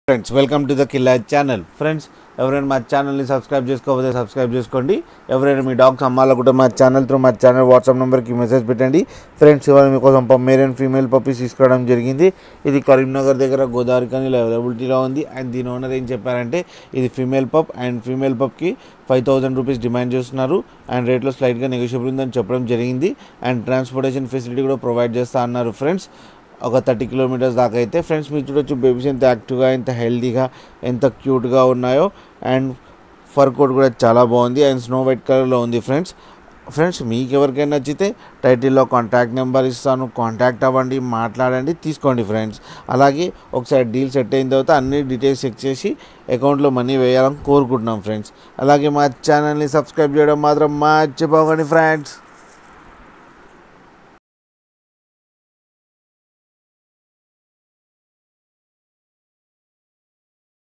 Friends welcome to the killer channel. Friends ఎవరైనా మా ఛానల్ని సబ్స్క్రైబ్ చేసుకోకపోతే సబ్స్క్రైబ్ చేసుకోండి. ఎవరైనా మీ డాగ్స్ అమ్మాలనుకుంటే మా ఛానల్ వాట్సాప్ నెంబర్కి మెసేజ్ పెట్టండి. ఫ్రెండ్స్ ఇవాళ మీకోసం మేల్ అండ్ ఫీమేల్ పప్పీస్ తీసుకోవడం జరిగింది. ఇది కరీంనగర్ దగ్గర గోదావరి ఖనిలో అవైలబిలిటీలో ఉంది. అండ్ దీని ఓనర్ ఏం చెప్పారంటే ఇది ఫీమేల్ పప్ అండ్ ఫీమేల్ పప్కి 5,000 రూపీస్ డిమాండ్ చేస్తున్నారు. అండ్ రేట్లో స్లైట్గా నెగోషియబుల్ ఉందని చెప్పడం జరిగింది. అండ్ ట్రాన్స్పోర్టేషన్ ఫెసిలిటీ కూడా ప్రొవైడ్ చేస్తా అన్నారు. ఫ్రెండ్స్ ఒక 30 కిలోమీటర్స్ దాకా అయితే. ఫ్రెండ్స్ మీరు చూడొచ్చు బేబీస్ ఎంత యాక్టివ్గా, ఎంత హెల్తీగా, ఎంత క్యూట్గా ఉన్నాయో. అండ్ ఫర్ కోట్ కూడా చాలా బాగుంది అండ్ స్నో వైట్ కలర్లో ఉంది. ఫ్రెండ్స్ మీకు ఎవరికైనా నచ్చితే టైటిల్లో కాంటాక్ట్ నెంబర్ ఇస్తాను, కాంటాక్ట్ అవ్వండి, మాట్లాడండి, తీసుకోండి ఫ్రెండ్స్. అలాగే ఒకసారి డీల్ సెట్ అయిన తర్వాత అన్ని డీటెయిల్స్ చెక్ చేసి అకౌంట్లో మనీ వేయాలని కోరుకుంటున్నాం ఫ్రెండ్స్. అలాగే మా ఛానల్ని సబ్స్క్రైబ్ చేయడం మాత్రం మర్చిపోకండి ఫ్రెండ్స్.